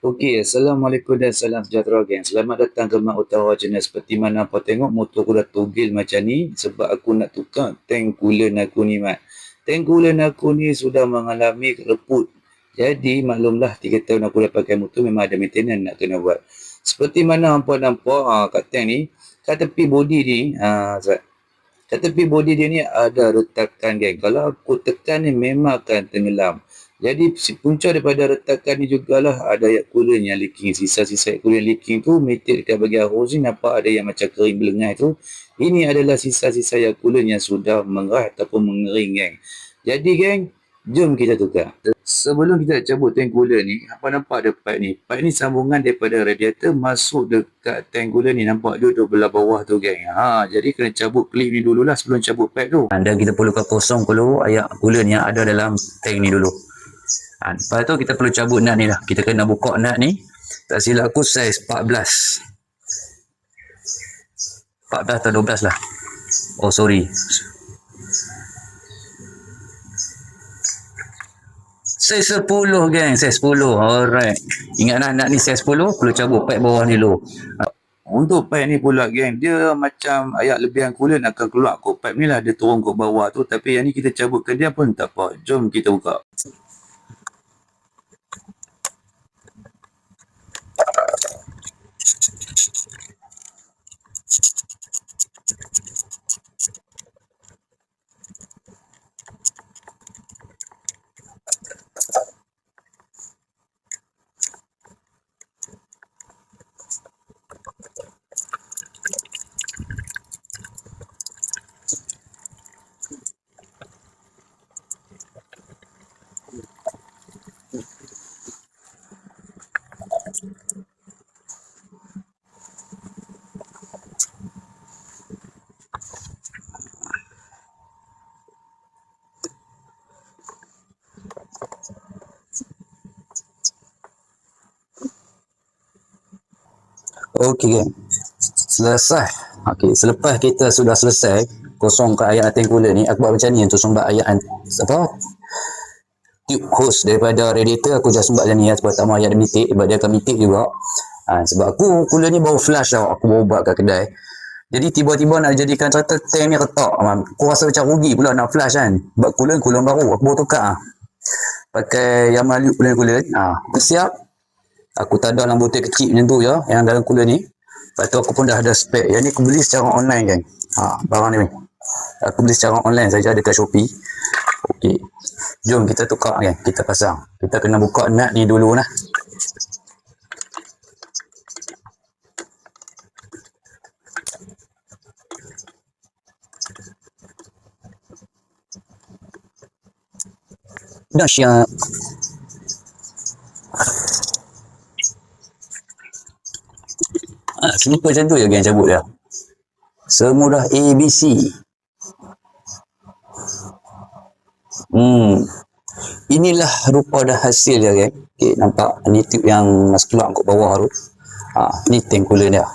Okey, Assalamualaikum dan salam sejahtera geng. Selamat datang ke Mak Utara Channel. Seperti mana apa tengok motor aku dah togel macam ni sebab aku nak tukar tank coolant aku ni Mat. Tank coolant aku ni sudah mengalami reput. Jadi maklumlah 3 tahun aku dah pakai motor memang ada maintenance nak kena buat. Seperti mana hampa nampak kat tank ni, kat tepi body ni, kat tepi body dia ni ada retakan geng. Kalau aku tekan ni memang akan tenggelam. Jadi punca daripada retakan ni jugalah ada air coolant yang leaking. Sisa-sisa air coolant leaking tu metik dekat bahagian hose ni nampak ada yang macam kering belengai tu. Ini adalah sisa-sisa air coolant yang sudah mengerah ataupun mengering geng. Jadi geng, jom kita tukar. Sebelum kita cabut tank coolant ni, apa nampak ada pipe ni? Pipe ni sambungan daripada radiator masuk dekat tank coolant ni. Nampak duduk belah bawah tu geng. Jadi kena cabut klip ni dululah sebelum cabut pipe tu. Dan kita perlukan kosong dulu air coolant yang ada dalam tank ni dulu. Lepas tu kita perlu cabut nut ni lah. Kita kena buka nut ni. Tak silap aku saiz 14. 14 atau 12 lah. Oh sorry. Saiz 10 geng. Saiz 10. Alright. Ingatlah nut ni saiz 10. Perlu cabut pipe bawah ni dulu. Untuk pipe ni pula geng. Dia macam ayat lebihan coolant akan keluar kot. Pipe ni lah dia turun ke bawah tu. Tapi yang ni kita cabutkan dia pun tak apa. Jom kita buka. Okey geng. Selesai. Okey, selepas kita sudah selesai kosongkan air tank coolant ni, aku buat macam ni untuk sumbat air tube hose daripada radiator. Aku just sumbat macam ni sebab tak mahu air mitik sebab dia akan mitik juga. Sebab aku coolant ni baru flush tau, aku baru buat kat kedai. Jadi tiba-tiba nak jadikan kata tank ni retak. Aku rasa macam rugi pula nak flush kan. Sebab coolant baru aku baru tukar. Pakai Yamaha coolant. Aku siap. Aku tak ada dalam botol kecil macam tu je yang dalam coolant ni. Lepas tu aku pun dah ada spek. Yang ni aku beli secara online kan. Barang ni. Aku beli secara online saja dekat Shopee. Okey. Jom kita tukar kan. Kita pasang. Kita kena buka nut ni dulu lah. Dah siap. Simple macam tu je geng cabut dia. Semudah ABC. Inilah rupa dah hasil dia geng. Okay, nampak ni tube yang masuk keluar kat bawah tu. Ni tank coolant dia.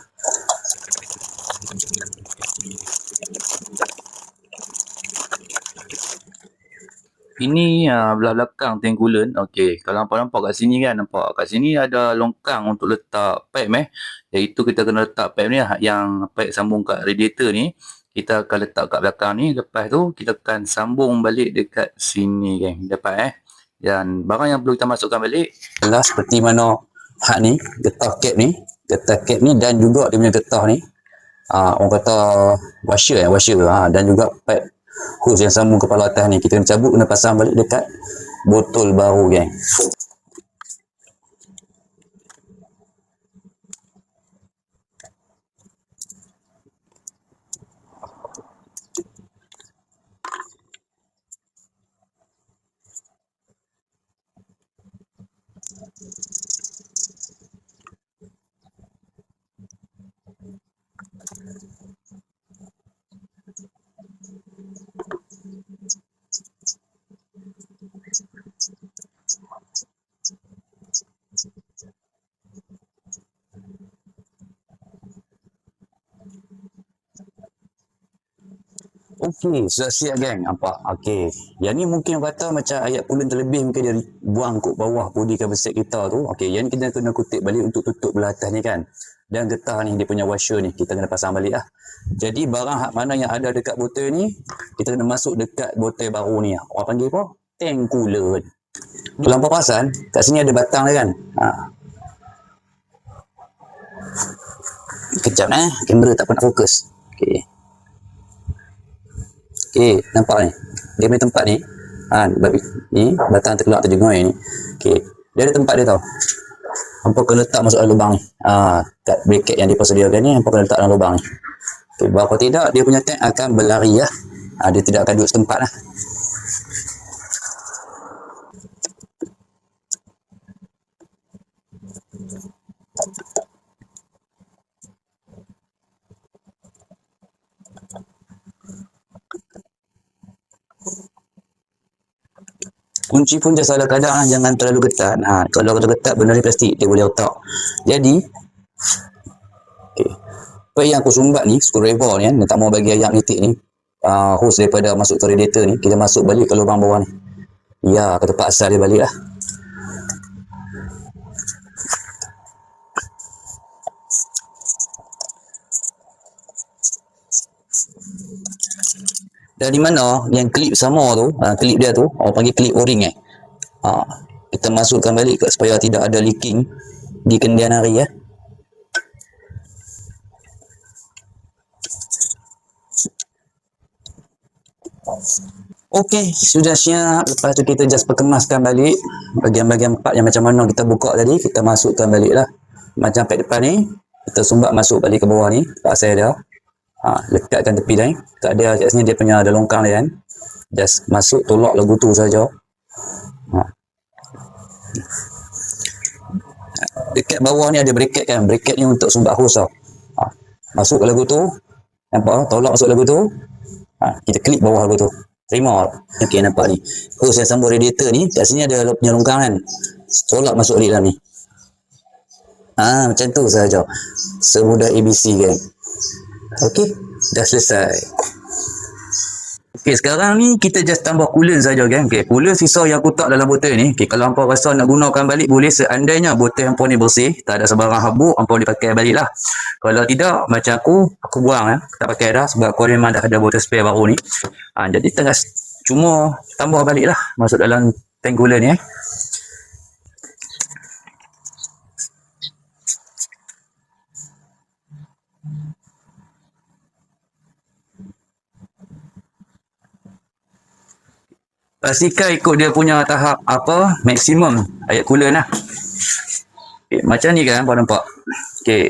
Ini belah belakang tank coolant. Okey, kalau nampak kat sini kan, nampak kat sini ada longkang untuk letak pipe iaitu kita kena letak pipe ni yang pipe sambung kat radiator ni. Kita akan letak kat belakang ni. Lepas tu kita akan sambung balik dekat sini geng. Dapat Dan barang yang perlu kita masukkan balik adalah seperti mana hak ni, getah cap ni, dan juga dia punya getah ni. Orang kata washer dan juga pipe hose yang sambung kepala atas ni kita kena cabut, kena pasang balik dekat botol baru geng. Okey, sudah siap geng. Nampak? Okey. Yang ni mungkin kata macam ayat coolant terlebih mungkin dia buang kat bawah body cover set kita tu. Okey, yang ni kita kena kutip balik untuk tutup belah atas ni kan. Dan getah ni dia punya washer ni kita kena pasang balik lah. Jadi barang mana yang ada dekat botol ni kita kena masuk dekat botol baru ni. Orang panggil apa? Tank coolant. Kalau hampa perasan kat sini ada batang dia kan. Kejap kamera tak pernah fokus. Okey. Okey, nampak ni. Dia punya tempat ni. Ni batang terkeluar terjengoi ni. Okey, dia ada tempat dia tau. Hampa kena letak masuk dalam lubang ni. Kat bracket yang dia persediakan ni hampa kena letak dalam lubang ni. Okey, berapa tidak dia punya tank akan berlari lah. Dia tidak akan duduk setempat lah. Kunci pun just ada kadang jangan terlalu ketat. Kalau terlalu ketat benda ni plastik dia boleh retak. Jadi okey. Apa yang aku sumbat ni screwdriver ni kan, tak mau bagi ayam nitik ni. Hose daripada masuk ke radiator ni kita masuk balik ke lubang bawah ni. Ya, ke tempat asal dia balik lah. Dan di mana yang klip sama tu, klip dia tu, orang panggil klip o-ring kita masukkan balik supaya tidak ada leaking di kemudian hari ya. Okey, sudah siap. Lepas tu kita just perkemaskan balik bahagian-bahagian part yang macam mana kita buka tadi, kita masukkan balik lah. Macam pad depan ni, kita sumbat masuk balik ke bawah ni, tempat saya dia. Lekatkan tepi lain. Tak ada kat sini dia punya ada longkang dia kan. Just masuk tolak lagu tu saja. Dekat bawah ni ada bracket kan. Bracket ni untuk sumbat hose tau. Masuk ke lagu tu. Nampak? Tolak masuk lagu tu. Kita klik bawah lagu tu. Terima. Okey, nampak ni. Hose yang sambung radiator ni. Kat sini ada punya longkang kan. Tolak masuk balik dalam ni. Macam tu saja. Semudah ABC kan. Okey, dah selesai. Okey, sekarang ni kita just tambah coolant saja kan. Okey, coolant sisa yang aku tak dalam botol ni. Okey, kalau hampa rasa nak gunakan balik boleh, seandainya botol hampa ni bersih, tak ada sebarang habuk, hampa boleh pakai balik lah. Kalau tidak, macam aku buang tak pakai dah sebab aku memang dah ada botol spare baru ni. Jadi tengah cuma tambah balik lah masuk dalam tank coolant ni Pastikan ikut dia punya tahap maksimum ayat coolant lah. Okay, macam ni kan hampa nampak. Okay,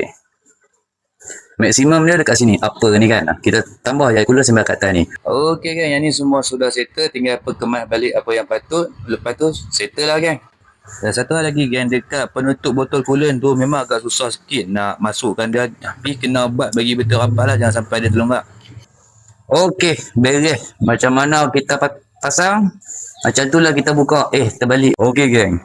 maksimum dia dekat sini upper ni kan. Kita tambah ayat coolant sampai kat atas ni. Okey kan, yang ni semua sudah settle, tinggal perkemas balik apa yang patut. Lepas tu settle lah kan. Dan satu hal lagi gang, dekat penutup botol coolant tu memang agak susah sikit nak masukkan dia. Tapi kena buat bagi betul rapat lah, jangan sampai dia terlonggak. Okey, beres. Macam mana kita pasang, macam tu lah kita buka. Terbalik. Okey geng,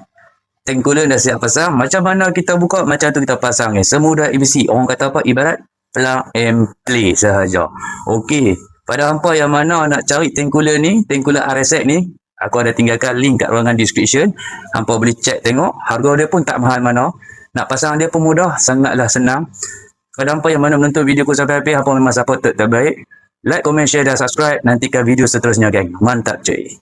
tank coolant dah siap pasang. Macam mana kita buka, macam tu kita pasang geng. Semudah ABC. Orang kata apa, ibarat plug and play sahaja. Okey, pada hampa yang mana nak cari tank coolant ni, tank coolant RSX ni, aku ada tinggalkan link kat ruangan description. Hampa boleh check tengok. Harga dia pun tak mahal mana. Nak pasang dia pun mudah, sangatlah senang. Pada hampa yang mana menonton video aku sampai habis, hampa memang support terbaik. Like, komen, share dan subscribe. Nantikan video seterusnya geng. Mantap cuy.